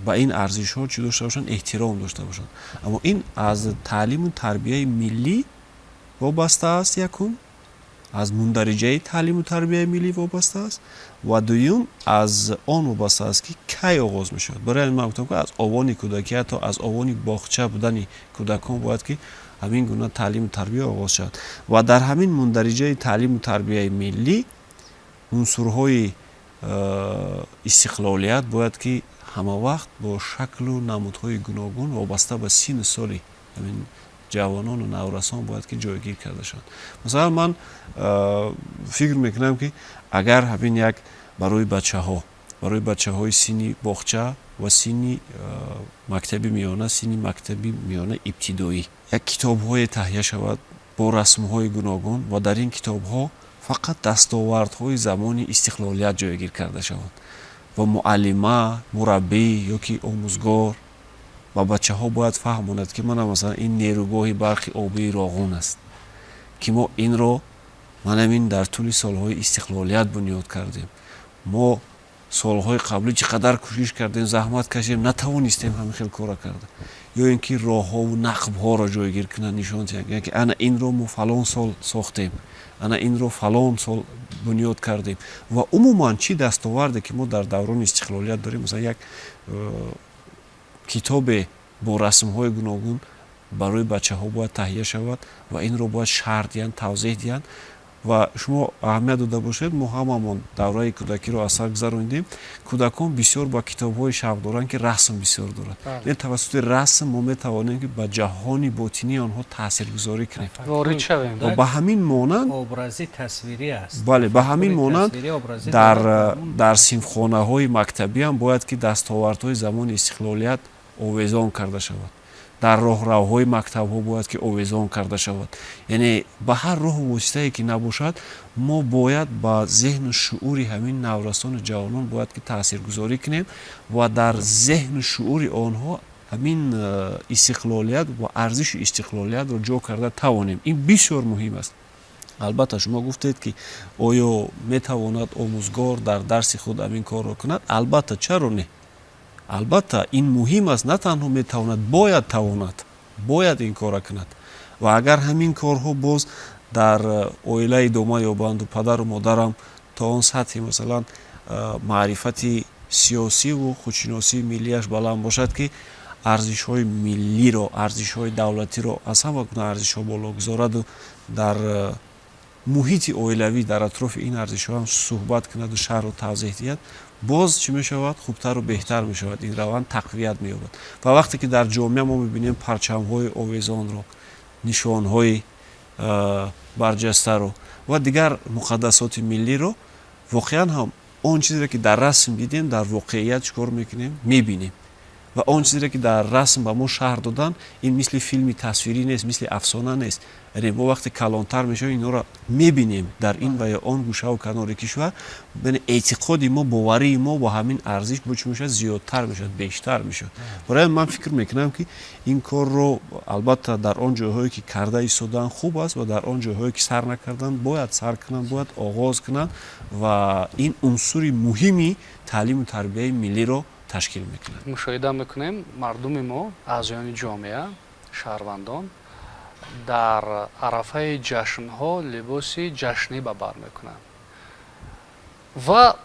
با این ارزش ها چی داشته باشن؟ احترام داشته باشن. اما این از تعلیم و تربیه ملی وابسته است، یکم از مندرجه تعلیم و تربیه ملی وابسته است و دویم از آن وابسته است که کی آغاز می شود. برای من گفتم که از آوان کودکی تا از آوان باغچه بودن کودکان باید که همین گونه تعلیم و تربیه آغاز شود و در همین مندرجه تعلیم و تربیه ملی عنصرهای استقلالیت باید که همه وقت با شکل و نمودهای گوناگون وابسته به سن سالی همین جوانان و نورسان باید که جایگیر کرده شد. مثلا من فکر میکنم که اگر همین یک برای بچه ها барои бачаҳои синни боғча ва синни мактаби миёна, синни мактаби миёна ибтидоӣ. Як китобҳое таҳия шавад бо расмҳои гуногун ва дар ин китобҳо фақат дастовардҳои замони истиқлолият ҷойгир карда шаванд ва муаллима, мураббӣ ёки омӯзгор ба бачаҳо бояд фаҳмонад ки мана масалан ин нерӯгоҳи барқи обии Роғун аст ки мо инро манамин дар тӯли солҳои истиқлолият бунёд кардем. Мо солҳои қаблӣ чӣ қадар кӯшиш кардем, заҳмат кашидем, натавонистем ҳамин хел кора карда. Ё ин ки роҳҳову нақбҳоро ҷойгир кунанд, нишон диҳанд ки ана инро мо фалон сол сохтем, ана инро фалон сол бунёд кардем. Ва умуман чӣ дастоварде ки мо дар даврони истиқлолият дорем, масалан як китобе бо расмҳои гуногун барои бачаҳо бояд таҳия шавад ва инро бояд шарҳ диҳанд, тавзеҳ диҳанд. ва шумо аҳамият дода бошед, мо ҳамамон давраи кӯдакиро аз сар гузарондем. Кӯдакон бисёр ба китобҳои шавқ доранд ки расм бисёр дорад. Тавассути расм мо метавонем ки ба ҷаҳони ботинии онҳо таъсиргузорӣ кунем, ворид шавем. ва ба ҳамин монанд образи тасвирӣ аст. бале, ба ҳамин монанд дар синфхонаҳои мактабӣ ҳам бояд ки дастовардҳои замони истиқлолият овезон карда шавад. Дар роҳравҳои мактабҳо бояд ки овезон карда шавад. Яъне ба ҳар роҳу воситае ки набошад, мо бояд ба зеҳну шуъури ҳамин наврасону ҷавонон бояд ки таъсиргузорӣ кунем ва дар зеҳну шуъури онҳо ҳамин истиқлолият ва арзиши истиқлолиятро ҷо карда тавонем. Ин бисёр муҳим аст. албатта шумо гуфтед ки оё метавонад омӯзгор дар дарси худ ҳамин корро кунад? Албатта, чаро не? Албатта ин муҳим аст, на танҳо метавонад, бояд ин кора кунад. Ва агар ҳамин корҳо боз дар оила идома ёбанду падару модарам то он сатҳи масалан маърифати сиёсиву худшиносии миллияш баланд бошад ки арзишҳои миллиро, арзишҳои давлатиро аз ҳама гуна арзишҳо боло гузораду дар муҳити оилавӣ дар атрофи ин арзишҳо ҳам суҳбат кунаду шарҳу тавзеҳ диҳад, боз чӣ мешавад? Хубтару беҳтар мешавад. Ин раванд тақвият меёбад. Ва вақте ки дар ҷомеа мо мебинем парчамҳои овезонро, нишонҳои барҷастаро ва дигар муқаддасоти миллиро, воқеан ҳам он чизеро ки дар расм дидем, дар воқеият чӣ кор мекунем? Мебинем. ва он чизеро ки дар расм ба мо шаҳр додан, ин мисли филми тасвирӣ нест, мисли афсона нест. Яъне мо вақте калонтар мешавем, инҳоро мебинем дар ин ва ё он гӯшаву канори кишвар. Яъне эътиқоди мо, боварии мо ба ҳамин арзиш чӣ мешавад? Зиёдтар мешавад, бештар мешавад. Барои ман фикр мекунам ки ин корро албатта дар он ҷойҳое ки карда истодаанд хуб аст ва дар он ҷойҳое ки сар накарданд бояд сар кунанд, бояд оғоз кунанд ва ин унсури муҳими таълиму тарбияи миллиро ташкил мекунад. мушоҳида мекунем мардуми мо, аъзоёни ҷомеа, шаҳрвандон дар арафаи ҷашнҳо либоси ҷашнӣ ба бар мекунанд ва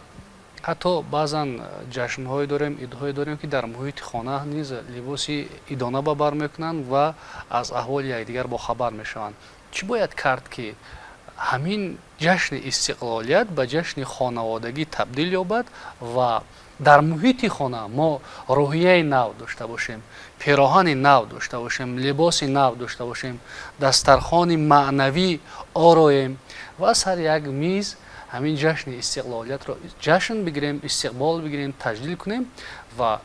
ҳатто баъзан ҷашнҳое дорем, идҳое дорем ки дар муҳити хона низ либоси идона ба бар мекунанд ва аз аҳволи якдигар бохабар мешаванд. Чӣ бояд кард ки ҳамин ҷашни истиқлолият ба ҷашни хонаводагӣ табдил ёбад ва дар муҳити хона мо рӯҳияи нав дошта бошем, пироҳани нав дошта бошем, либоси нав дошта бошем, дастархони маънавӣ ороем ва сар як миз ҳамин ҷашни истиқлолиятро ҷашн бигирем, истиқбол бигирем, таҷлил кунем ва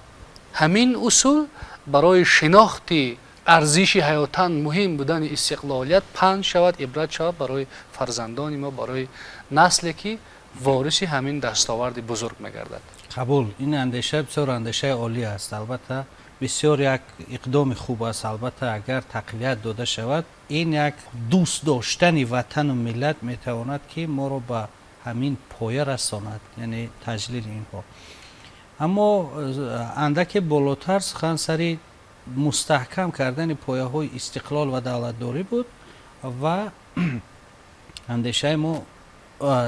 ҳамин усул барои шинохти арзиши ҳаётан муҳим будани истиқлолият паҳн шавад, ибрат шавад барои фарзандони мо, барои насле ки вориси ҳамин дастоварди бузург мегардад. қабул. ин андеша бисёр андешаи олӣ аст. албатта бисёр як иқдоми хуб аст. албатта агар тақвият дода шавад, ин як дӯст доштани ватану миллат метавонад ки моро ба ҳамин поя расонад, яъне таҷлили инҳо. аммо андаке болотар сухан сари мустаҳкам кардани пояҳои истиқлол ва давлатдорӣ буд ва андешаи мо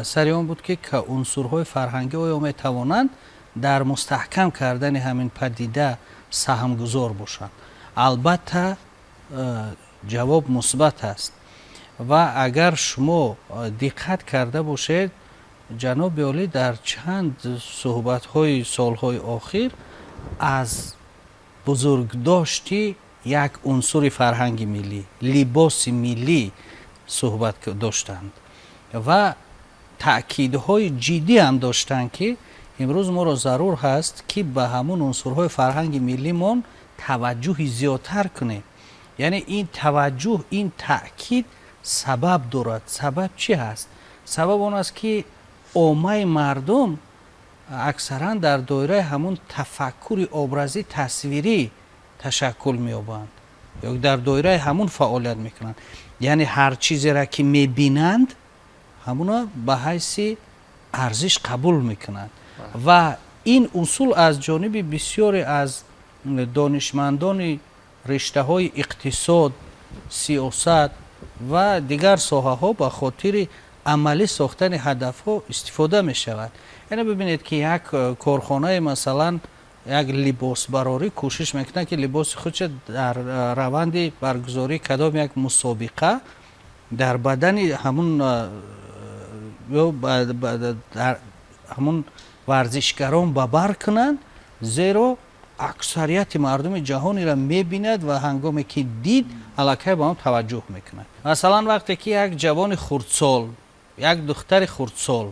сари он буд ки унсурҳои фарҳангӣ оё метавонанд дар мустаҳкам кардани ҳамин падида саҳмгузор бошанд. албатта ҷавоб мусбат аст ва агар шумо диққат карда бошед, ҷаноби олӣ дар чанд суҳбатҳои солҳои охир аз бузургдошти як унсури фарҳанги миллӣ, либоси миллӣ суҳбат доштанд ва таъкидҳои ҷиддӣ ҳам доштанд ки имрӯз моро зарур ҳаст ки ба ҳамун унсурҳои фарҳанги миллимон таваҷҷӯҳи зиёдтар кунем. яъне ин таваҷҷӯҳ, ин таъкид сабаб дорад. сабаб чӣ ҳаст? сабаб он аст ки оммаи мардум аксаран дар доираи ҳамун тафаккури образӣ тасвирӣ ташаккул меёбанд ё дар доираи ҳамун фаъолият мекунанд. яъне ҳар чизеро ки мебинанд ҳамуна ба ҳайси арзиш қабул мекунанд. ва ин усул аз ҷониби бисёре аз донишмандони риштаҳои иқтисод, сиёсат ва дигар соҳаҳо ба хотири амалӣ сохтани ҳадафҳо истифода мешавад. яъне бибинед ки як корхонаи масалан як либосбарорӣ кӯшиш мекунад ки либоси худша дар раванди баргузории кадом як мусобиқа дар бадани ҳамун варзишгарон ба бар кунанд, зеро аксарияти мардуми ҷаҳонеро мебинад ва ҳангоме ки дид аллакай ба он таваҷҷӯҳ мекунад. масалан вақте ки як ҷавони хурдсол, як духтари хурдсол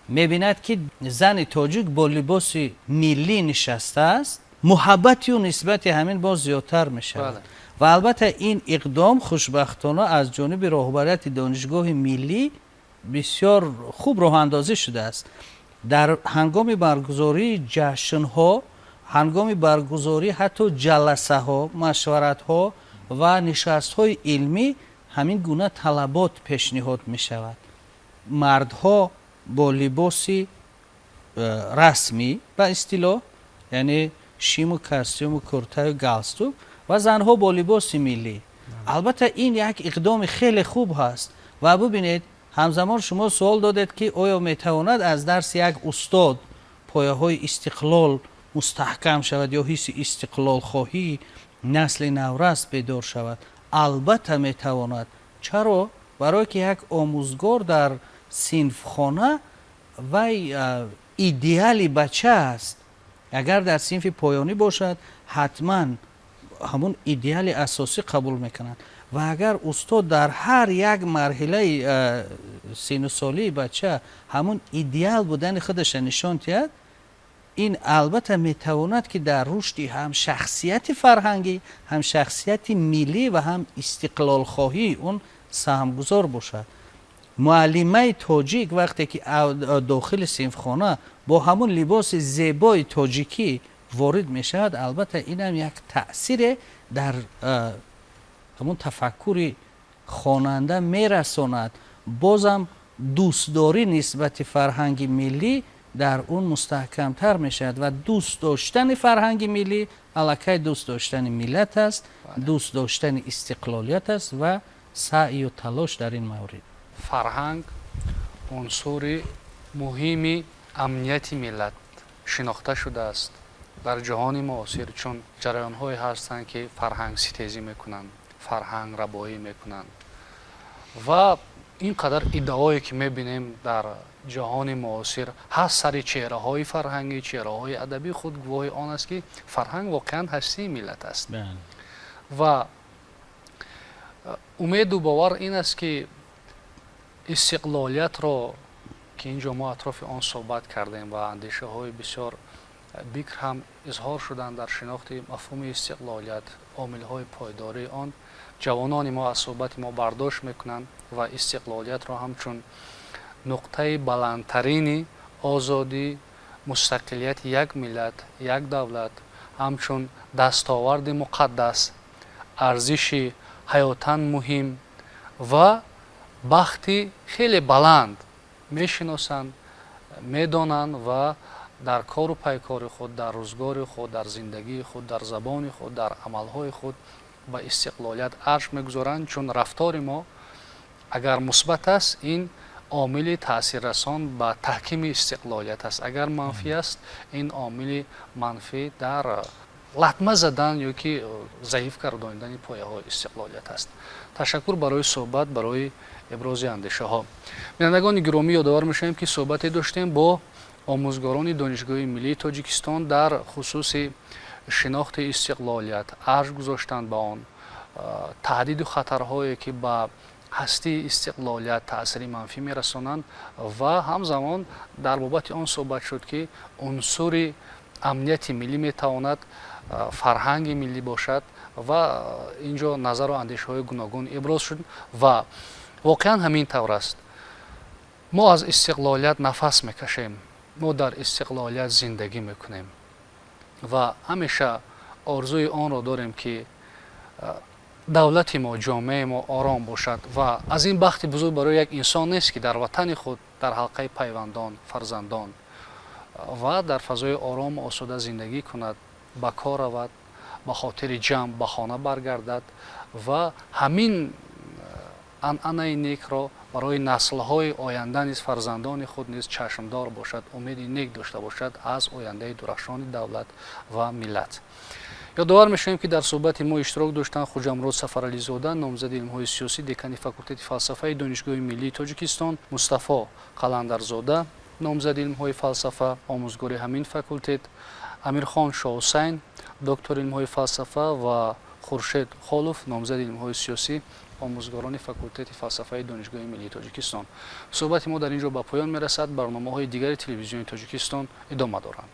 мебинад ки зани тоҷик бо либоси миллӣ нишастааст, муҳаббати ӯ нисбати ҳамин боз зиёдтар мешавад. ва албатта ин иқдом хушбахтона аз ҷониби роҳбарияти донишгоҳи миллӣ бисёр хуб роҳандозӣ шудааст. дар ҳангоми баргузории ҷашнҳо, ҳангоми баргузории ҳатто ҷаласаҳо, машваратҳо ва нишастҳои илмӣ ҳамин гуна талабот пешниҳод мешавад. мардҳо бо либоси расмӣ ба истилоҳ, яъне шиму костюму куртаю галстук, ва занҳо бо либоси миллӣ. албатта ин як иқдоми хеле хуб ҳаст. ва бубинед ҳамзамон шумо суол додед ки оё метавонад аз дарси як устод пояҳои истиқлол мустаҳкам шавад ё ҳисси истиқлолхоҳӣ насли наврас бедор шавад? албатта метавонад. чаро? барое ки як омӯзгор дар синфхона вай идеали бача аст. агар дар синфи поёнӣ бошад, ҳатман ҳамун идеали асосӣ қабул мекунад. ва агар устод дар ҳар як марҳилаи синусолии бача ҳамун идеал будани худаша нишон диҳад, ин албатта метавонад ки дар рушди ҳам шахсияти фарҳангӣ, ҳам шахсияти миллӣ ва ҳам истиқлолхоҳии он саҳмгузор бошад. муаллимаи тоҷик вақте ки дохили синфхона бо ҳамун либоси зебои тоҷикӣ ворид мешавад, албатта инам як таъсире дар ҳамун тафаккури хонанда мерасонад. бозам дӯстдорӣ нисбати фарҳанги миллӣ дар он мустаҳкамтар мешавад ва дӯст доштани фарҳанги миллӣ аллакай дӯст доштани миллат аст, дӯст доштани истиқлолият аст ва саъю талош дар ин маврид. фарҳанг унсури муҳими амнияти миллат шинохта шудааст дар ҷаҳони муосир, чун ҷараёнҳое ҳастанд ки фарҳангситезӣ мекунанд, фарҳанграбоӣ мекунанд. ва ин қадар иддаое ки мебинем дар ҷаҳони муосир ҳаст сари чеҳраҳои фарҳангӣ, чеҳраҳои адабӣ худ гувоҳи он аст ки фарҳанг воқеан ҳастии миллат аст. ва умеду бовар ин аст ки истиқлолиятро ки инҷо мо атрофи он суҳбат кардем ва андешаҳои бисёр бикр ҳам изҳор шуданд дар шинохти мафҳуми истиқлолият, омилҳои пойдории он. ҷавонони мо аз суҳбати мо бардошт мекунанд ва истиқлолиятро ҳамчун нуқтаи баландтарини озодӣ, мустақилияти як миллат, як давлат, ҳамчун дастоварди муқаддас, арзиши ҳаётан муҳим ва бахти хеле баланд мешиносанд, медонанд ва дар кору пайкори худ, дар рӯзгори худ, дар зиндагии худ, дар забони худ, дар амалҳои худ ба истиқлолият арш мегузоранд, чун рафтори мо агар мусбат аст, ин омили таъсиррасон ба таҳкими истиқлолият аст. агар манфӣ аст, ин омили манфӣ дар латма задан ё ки заиф гардонидани пояҳои истиқлолият аст. ташаккур барои суҳбат, барои ибрози андешаҳо. бинандагони гиромӣ, ёдовар мешавем ки суҳбате доштем бо омӯзгорони донишгоҳи миллии Тоҷикистон дар хусуси шинохти истиқлолият, арш гузоштанд ба он, таҳдиду хатарҳое ки ба ҳастии истиқлолият таъсири манфӣ мерасонанд ва ҳамзамон дар бобати он суҳбат шуд ки унсури амнияти миллӣ метавонад фарҳанги миллӣ бошад ва инҷо назару андешаҳои гуногун иброз шуд ва воқеан ҳамин тавр аст. мо аз истиқлолият нафас мекашем, мо дар истиқлолият зиндагӣ мекунем ва ҳамеша орзуи онро дорем ки давлати мо, ҷомеаи мо ором бошад ва аз ин бахти бузург барои як инсон нест ки дар ватани худ дар ҳалқаи пайвандон, фарзандон ва дар фазои орому осуда зиндагӣ кунад, ба кор равад, ба хотири ҷамъ ба хона баргардад ва ҳамин анъанаи некро барои наслҳои оянда низ, фарзандони худ низ чашмдор бошад, умеди нек дошта бошад аз ояндаи дурахшони давлат ва миллат. ёдовар мешавем ки дар суҳбати мо иштирок доштанд Хуҷамурод Сафарализода, номзади илмҳои сиёсӣ, декани факултети фалсафаи Донишгоҳи Миллии Тоҷикистон, Мустафо Қаландарзода, номзади илмҳои фалсафа, омӯзгори ҳамин факултет, Амирхон Шоҳусайн, доктори илмҳои фалсафа ва Хуршед Холов, номзади илмҳои сиёсӣ, омӯзгорони факултети фалсафаи Донишгоҳи Миллии Тоҷикистон. суҳбати мо дар ин ҷо ба поён мерасад. барномаҳои дигари телевизиони Тоҷикистон идома доранд.